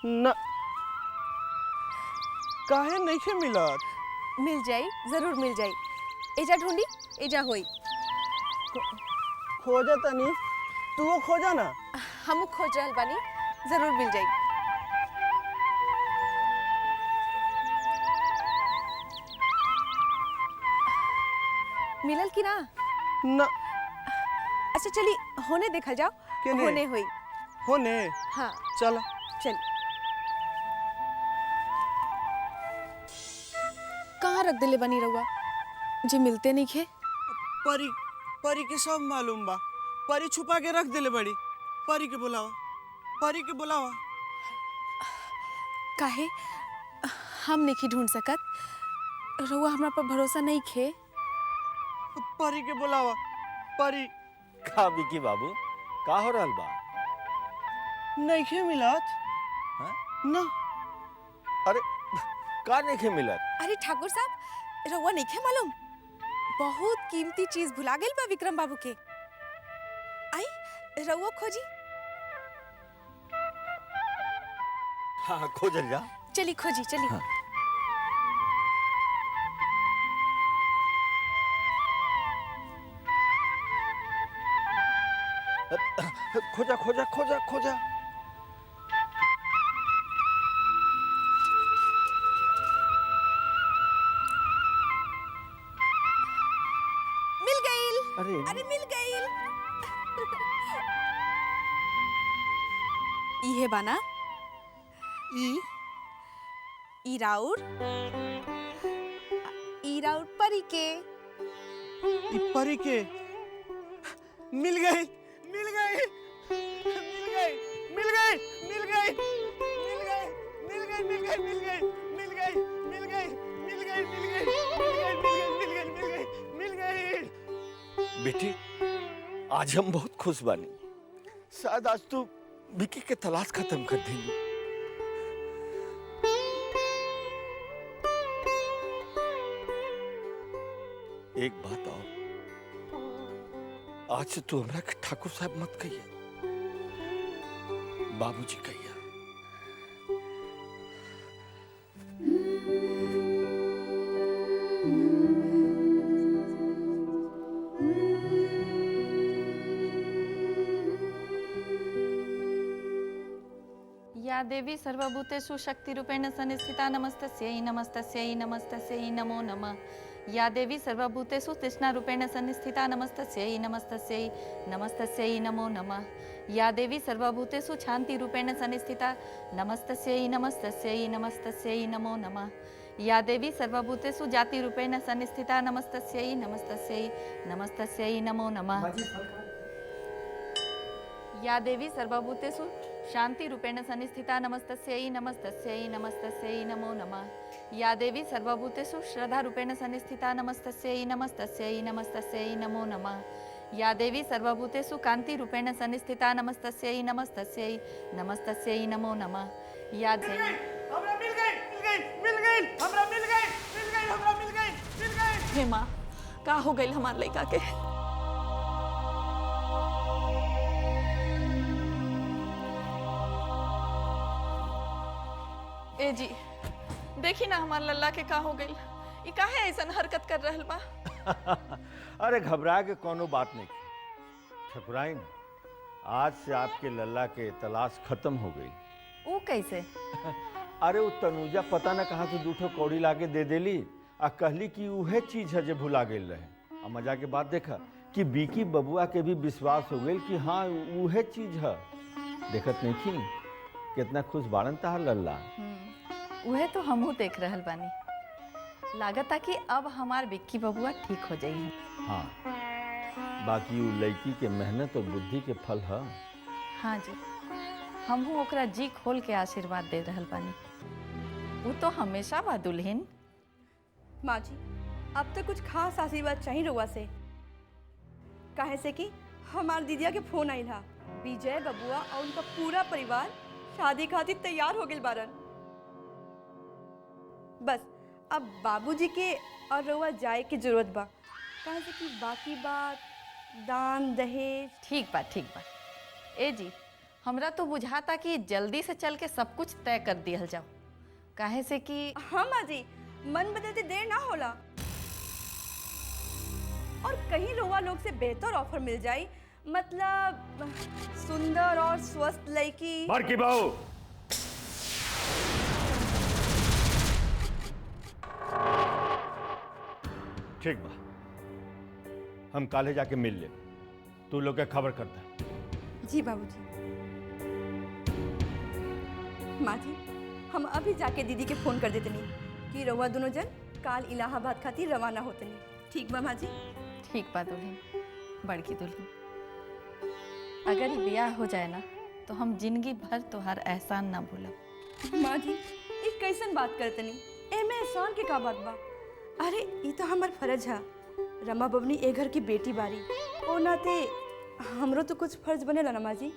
न काहे नहीं मिलत? मिल जाई, जरूर मिल जाई। एजा ढूंढी, एजा होई। खोजा तनी, तू खोजा ना। हम खोज रहल बानी, जरूर मिल जाई। मिलल की ना? न अच्छा चली होने देखा जाओ। केने? होने हुई। होने हाँ चल। चल। कहाँ रख दिले बनी रहुआ जी मिलते नहीं खे? परी परी के सब मालूम बा। परी छुपा के रख दिले बड़ी। परी के बुलावा, परी के बुलावा। काहे हम नहीं ढूंढ सकत? रहुआ हमरा पर भरोसा नहीं खे? परी के बुलावा, परी। का विकी बाबू, का हो रहल बा? नहीं मिलत। हाँ? न अरे का नहीं मिलत? अरे ठाकुर साहब, रहुआ नहीं खे मालूम? बहुत कीमती चीज भुला गइल बा विक्रम बाबू के। आई रहुआ खोजी। हाँ खोजल जा। चली खोजी चली। हाँ। खोजा खोजा खोजा खोजा। मिल गइल। अरे मिल गइल। इहे बाना ई राउर परी के। ई परी के मिल गई, मिल गई, मिल गई, मिल गई, मिल गई, मिल गई, मिल गई, मिल गई, मिल गई, मिल गई, मिल गई, मिल गई, मिल गई, मिल गई, मिल गई, मिल गई। बेटी, आज हम बहुत खुश बानी। शायद आज तू विकी के तलाश खत्म कर देंगी। एक बात और, आज से तू हमरा के ठाकुर साहब मत कहिया, बाबूजी कहिया। या देवी सर्वभूतेषु शक्तिरूपेण संस्थिता नमस्तस्यै नमस्तस्यै नमस्तस्यै नमो नमः। या देवी सर्वभूतेषु तृष्णारूपेण संस्थिता नमस्तस्यै नमस्तस्यै नमस्तस्यै नमो नमः। या देवी सर्वभूतेषु शान्तिरूपेण संस्थिता नमस्तस्यै नमस्तस्यै नमस्तस्यै नमो नमः। या देवी सर्वभूतेषु जातिरूपेण संस्थिता नमस्तस्यै नमस्तस्यै नमस्तस्यै नमो नमः। या देवी सर्वभूतेषु शांति रूपेण संस्थिता नमस्तस्यै नमस्तस्यै नमस्तस्यै नमो नमः। या देवी सर्वभूतेषु श्रद्धा रूपेण संस्थिता नमस्तस्यै नमस्तस्यै नमस्तस्यै नमो नमः। या देवी सर्वभूतेषु कांति रूपेण संस्थिता नमस्तस्यै नमस्तस्यै नमस्तस्यै नमो नमः। या देवी हमरा मिल गई, मिल गई, मिल गई, हमरा मिल गई, मिल गई, हमरा मिल गई, मिल गई। हे माँ, का हो गइल हमार लड़का के? ए जी देखी ना हमार लल्ला के का हो गइल। ई काहे ऐसन हरकत कर रहल बा? अरे घबरा के कोनो बात नहीं। ठकुराइन, आज से आपके लल्ला के तलाश खत्म हो गई। ऊ कैसे? अरे वो तनुजा पता न कहाँ से दूठो कौड़ी लाके दे देली आ कहली कि उहे चीज है जो भुला गई रहे। आ मजा के बात देखा कि बीकी बबुआ के भी विश्वास हो गई कि हाँ उहे चीज है। देखत नहीं थी कितना खुश बाड़न तार लल्ला। उहे तो हमहू देख रहल बानी। लागता कि अब हमार बिक्की बबुआ ठीक हो जाई। हाँ, बाकी वो लड़की के मेहनत और बुद्धि के फल है। हाँ जी, हमहू ओकरा जी खोल के आशीर्वाद दे रहल बानी। वो तो हमेशा बा दुल्हन। माँ जी, अब तो कुछ खास आशीर्वाद चाहिए रउआ से। काहे से कि हमार दीदिया के फोन आइल हा। विजय बबुआ और उनका पूरा परिवार शादी खातिर तैयार हो गए बारन। बस अब बाबूजी के और रउआ जाए की जरूरत बा। काहे से कि बाकी बात दान दहेज। ठीक बा ठीक बा। ए जी, हमरा तो बुझाता कि जल्दी से चल के सब कुछ तय कर दिया जाओ, काहे से कि हाँ माँ जी, मन बदलते देर ना होला। और कहीं रउआ लोग से बेहतर ऑफर मिल जाई, मतलब सुंदर और स्वस्थ लड़की। बड़की बहू, ठीक बा, हम काले जाके मिल ले, तू लोग के खबर करता। जी बाबूजी। माँ जी, हम अभी जाके दीदी के फोन कर देते नहीं कि रउआ दोनों जन काल इलाहाबाद खातिर रवाना होते नहीं। ठीक बा माँ जी? ठीक बा दुल्हन, बड़की दुल्हन, अगर ये ब्याह हो जाए ना तो हम जिंदगी भर तोहार एहसान ना भूलब। माँ जी, ये कैसन बात करते नहीं, एमे एहसान के का बात बा? अरे ये तो हमार फर्ज है, रमा बबनी ए घर की बेटी बारी, ओ नाते हमरो तो कुछ फर्ज बनेला ना माँ जी।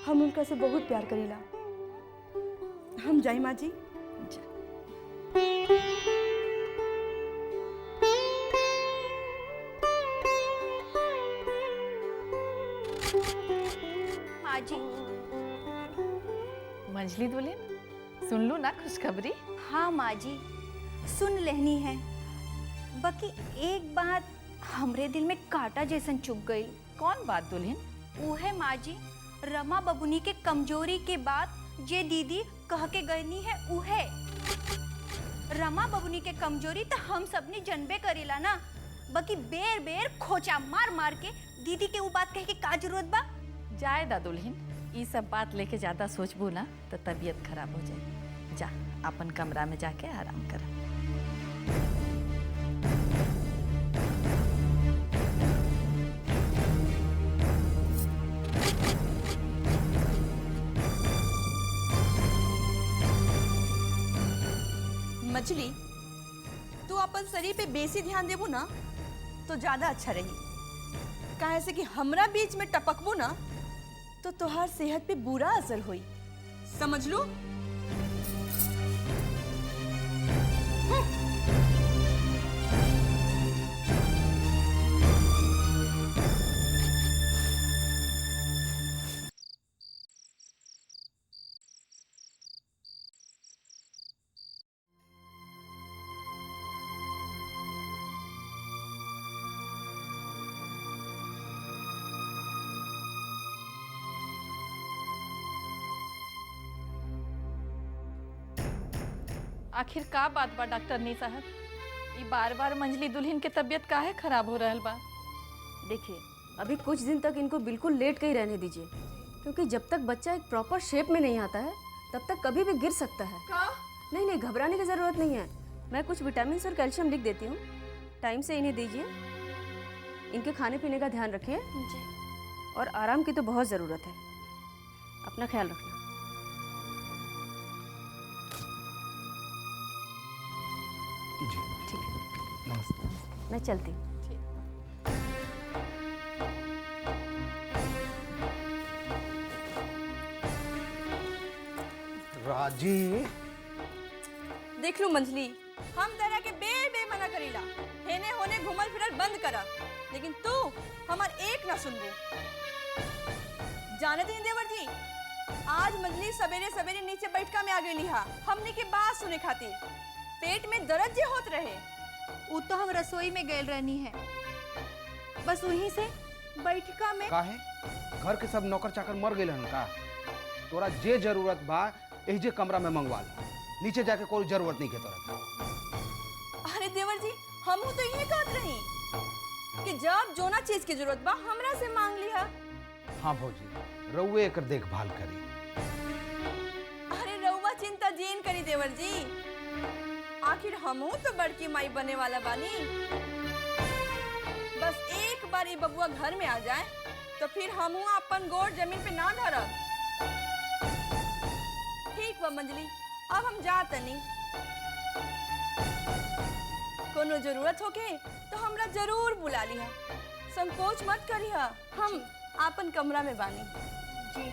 हम उनका से बहुत प्यार करेला। हम जाई माँ जी? माँ जी। मंजली दुल्हन, सुन लू ना खुशखबरी? हाँ माँ जी, सुन लेनी है, बाकी एक बात हमरे दिल में कांटा जैसन चुभ गई। कौन बात दुल्हन? वो है माँ जी, रमा बबुनी के कमजोरी के बाद जे दीदी कह के गईनी है वो है। रमा बबुनी के कमजोरी तो हम सबने जनबे करेला ना, बाकी बेर बेर खोचा मार मार के दीदी के वो बात कहे के का जरूरत बा? जाए दा दुल्हन, ये सब बात लेके ज्यादा सोचबू ना तो तबीयत खराब हो जाए। जा अपन कमरा में जाके आराम कर। मछली, तू अपन शरीर पे बेसी ध्यान देबू ना तो ज्यादा अच्छा रही, काहे से कि हमरा बीच में टपकबू ना तो तोहार सेहत पे बुरा असर होई, समझ लो। आखिर का बात बा डॉक्टरनी साहब, ये बार बार मंजली दुल्हन के तबीयत काहे खराब हो रहल बा? देखिए, अभी कुछ दिन तक इनको बिल्कुल लेट के ही रहने दीजिए, क्योंकि जब तक बच्चा एक प्रॉपर शेप में नहीं आता है तब तक कभी भी गिर सकता है। नहीं नहीं, घबराने की ज़रूरत नहीं है। मैं कुछ विटामिन और कैल्शियम लिख देती हूँ, टाइम से इन्हें दीजिए। इनके खाने पीने का ध्यान रखिए और आराम की तो बहुत ज़रूरत है। अपना ख्याल रखना। जी ठीक है, नमस्ते। मैं चलती हूँ। राजी, देख लो मंजली, हम तरह के बे मना करीला, हेने होने घुमल फिरल बंद करा, लेकिन तू हमार एक ना सुनबो। जानते हैं देवर जी, आज मंजली सवेरे सवेरे नीचे बैठका में आ गई हा हमने के बात सुने खातिर। पेट में दर्द जे होत रहे, वो तो हम रसोई में गए रहनी है, बस वहीं से बैठका में। काहे घर के सब नौकर चाकर मर गए हन का? तोरा जे जरूरत बा एजे कमरा में मंगवा ला, नीचे जाके कोई जरूरत नहीं के तोरा। अरे देवर जी, हम तो यही कहत रही कि जब जोना चीज की जरूरत बा हमरा से मांग लिहा। हाँ भौजी, रउए एकर देखभाल करी। अरे रउआ चिंता जीन करी देवर जी, आखिर हमहू तो बड़की माई बने वाला बानी। बस एक बार ये बबुआ घर में आ जाए तो फिर हमहू अपन गोड़ जमीन पे ना धरब। ठीक बा मंजली, अब हम जात नहीं। कोनो जरूरत होके तो हमरा जरूर बुला लिहा, संकोच मत करिहा, हम आपन कमरा में बानी। जी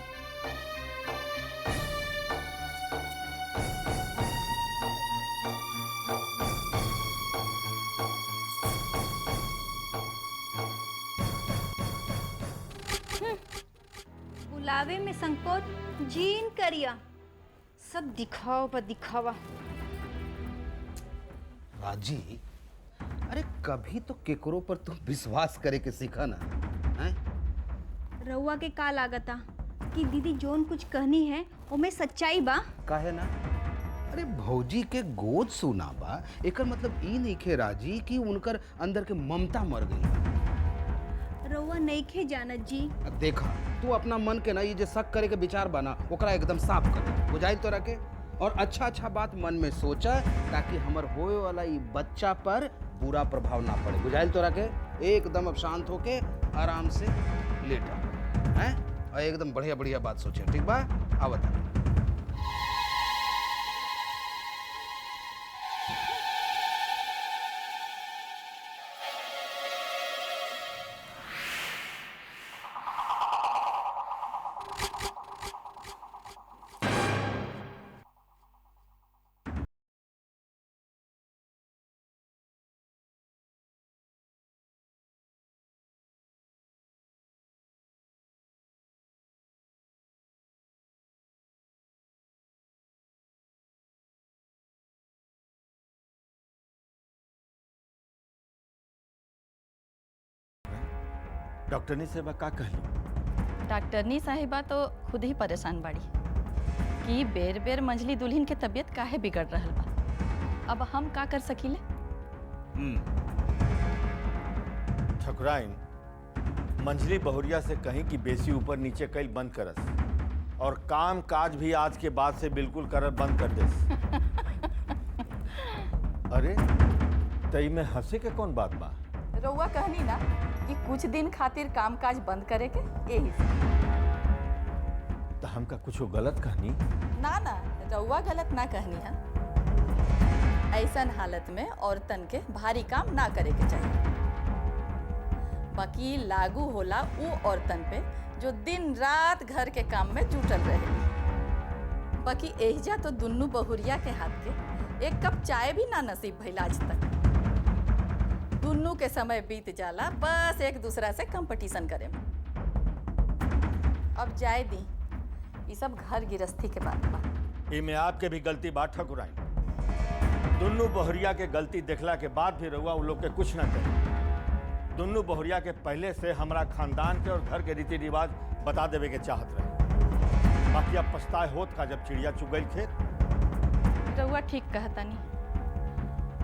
बुला बतावे में संकोच जीन करिया। सब दिखाओ पर दिखावा। राजी, अरे कभी तो केकरो पर तुम विश्वास करे के सीखा ना, हैं? रउआ के का लागता कि दीदी जोन कुछ कहनी है ओमे सच्चाई बा? काहे ना? अरे भौजी के गोद सुना बा, एकर मतलब ई नइखे राजी कि उनकर अंदर के ममता मर गई। रउआ नइखे जानत जी। अब देखा, तू अपना मन के ना ये जो शक करे के विचार बना ओकरा एकदम साफ कर दे, बुझाइल तोरा के। और अच्छा अच्छा बात मन में सोचा ताकि हमर होए वाला ये बच्चा पर बुरा प्रभाव ना पड़े, बुझाइल तोरा के। एकदम अब शांत होके आराम से लेटा हैं और एकदम बढ़िया बढ़िया बात सोचे, ठीक बा? आवत डॉक्टरनी सेवा का कहली? डॉक्टरनी साहिबा तो खुद ही परेशान बाड़ी कि बेर बेर मंझली दुल्हन के तबीयत काहे बिगड़ रहल बा। अब हम का कर सकीले? ठकुराइन, मंझली बहुरिया से कहीं कि बेसी ऊपर नीचे कईल बंद करस और काम काज भी आज के बाद से बिल्कुल करब बंद कर देस। अरे तई में हंसे के कौन बात बा? रउआ कहनी ना कि कुछ दिन खातिर कामकाज बंद करे के, यही से। तो हमका कुछ गलत कहनी? ना ना, रउआ गलत ना कहनी है। ऐसन हालत में औरतन के भारी काम ना करे के चाहिए। बाकी लागू होला उ औरतन पे जो दिन रात घर के काम में जुटल रहे। बाकी एहिजा तो दुन्नू बहुरिया के हाथ के एक कप चाय भी ना नसीब भइल आज तक। दुन्नू के समय बीत जाला बस एक दूसरा से कंपटीशन करे में। अब जाए दी, ये सब घर गृहस्थी के बात बा। इमे आपके भी गलती बात ठकुराइन। दुन्नू बहुरिया के गलती देखला के बाद भी रउआ उन लोग के कुछ न करे। दुन्नू बहुरिया के पहले से हमारा खानदान के और घर के रीति रिवाज बता देवे के चाहत रहे। बाकी अब पछताए होत का जब चिड़िया चुग गई खेत। रउआ ठीक कहता नहीं।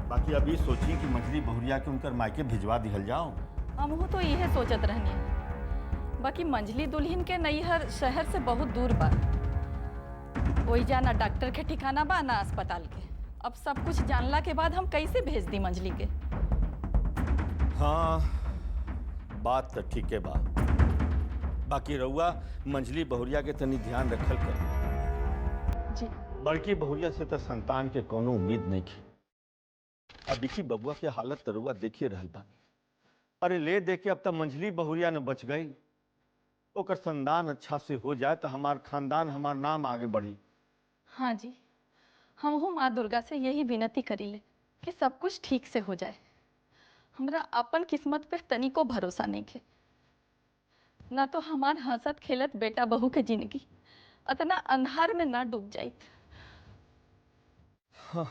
बाकी अभी सोची कि मंझली बहुरिया के उनकर मायके भिजवा दिहल जाओ। हमहू तो यह सोचत रहनी है। बाकी मंझली दुल्हन के नैहर शहर से बहुत दूर बा। वही जाना डॉक्टर के ठिकाना बा ना अस्पताल के। अब सब कुछ जानला के बाद हम कैसे भेज दी मंझली के? हाँ, बात तो ठीक है बा। बाकी रउआ मंझली बहुरिया के तनी ध्यान रखल कर जी। बड़की बहुरिया से तो संतान के कोनो उम्मीद नहीं की। अभी की बबुआ के हालत तरुआ देखिए रहल बा। अरे ले दे के अब तक मंझली बहुरिया न बच गई। ओकर संतान अच्छा से हो जाए तो हमार खानदान, हमार नाम आगे बढ़ी। हाँ जी, हमहू माँ दुर्गा से यही विनती करीले कि सब कुछ ठीक से हो जाए। हमरा अपन किस्मत पे तनिको भरोसा नहीं है। ना तो हमार हंसत खेलत बेटा बहू के जिंदगी अतना अंधार में ना डूब जाए। हाँ।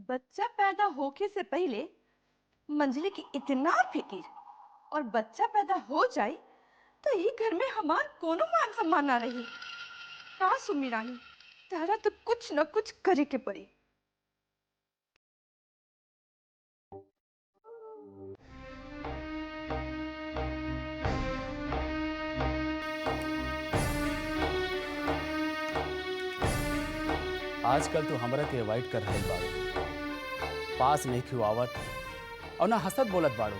बच्चा पैदा होके से पहले मंजली की इतना फिक्र, और बच्चा पैदा हो जाए तो ही घर में हमार कोनो मान सम्मान ना रही। का सुमी रानी, तारा तो कुछ न कुछ करे के पड़ी। आजकल तो हमरा के अवॉइड कर रहल बाड़ू, पास नहीं खिवावत और ना हंसत बोलत बाड़ू।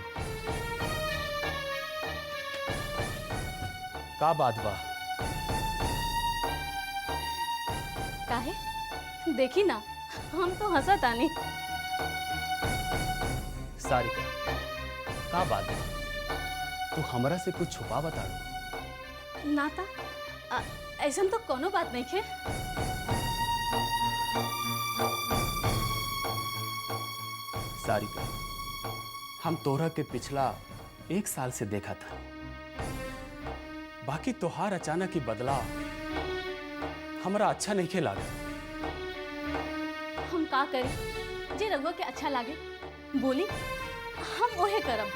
का बात बा? काहे? देखी ना, हम तो हंसत आनी। सारिका, का बात बा? तू हमरा से कुछ छुपा बताड़ू? नाता ऐसा तो कोनो बात नहीं है। सारिका, हम तोहरा के पिछला 1 साल से देखा था, बाकी तोहार अचानक ही बदलाव हमरा अच्छा नहीं खेला। हम का करें जे रघुआ के अच्छा लागे, बोली हम ओहे करब।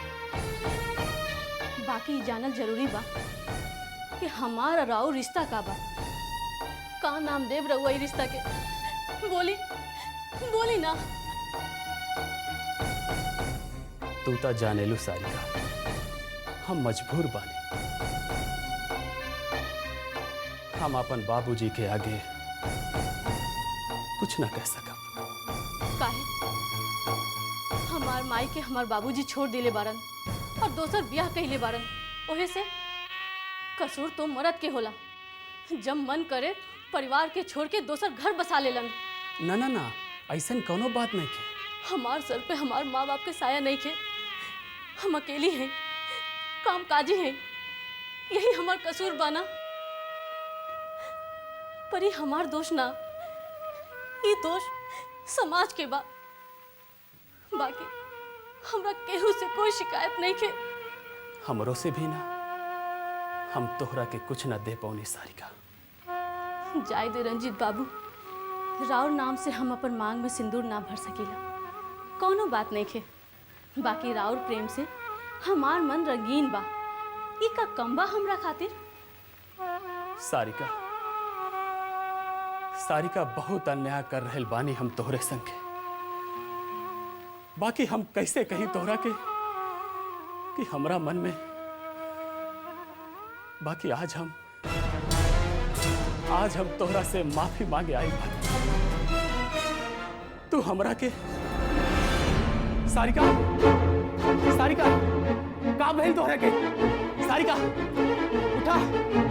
बाकी जानल जरूरी बा कि हमारा राव रिश्ता का बा। का नाम देव रघुआ ई रिश्ता के, बोली बोली ना। तू तो जाने लू सारिका, हम मजबूर बानी। हम अपन बाबूजी के आगे कुछ ना कह सकब। काहे? हमार माई के हमार बाबूजी छोड़ दिले बारन और दोसर ब्याह कइले बारन। ओहे से कसूर तो मर्द के होला, जब मन करे परिवार के छोड़ के दोसर घर बसा लेलन। ना ना ना, ऐसन कोनो बात नहीं के। हमार सर पे हमार माँ बाप के साया नहीं खे। हम अकेली हैं, कामकाजी हैं, यही हमार कसूर बाना। पर ये हमार दोष ना, ये दोष समाज के बा। बाकी हमरा केहू से कोई शिकायत नहीं खे। हमरो से भी ना, हम तोहरा के कुछ ना दे पौनी सारिका। जाय दे रंजीत बाबू, राउर नाम से हम अपन मांग में सिंदूर ना भर सकीला, कौनो बात नहीं खे। बाकी राउर प्रेम से हमार मन रंगीन बा। ई का कम बा हमरा खातिर? सारिका, सारिका बहुत अन्याय कर रहल बानी हम तोहरे संग। बाकी हम कैसे कहीं तोहरा के कि हमरा मन में। बाकी आज हम तोहरा से माफी मांगे आई बानी। तू हमरा के सारिका, सारिका का भइल तोहरा के? सारिका उठा।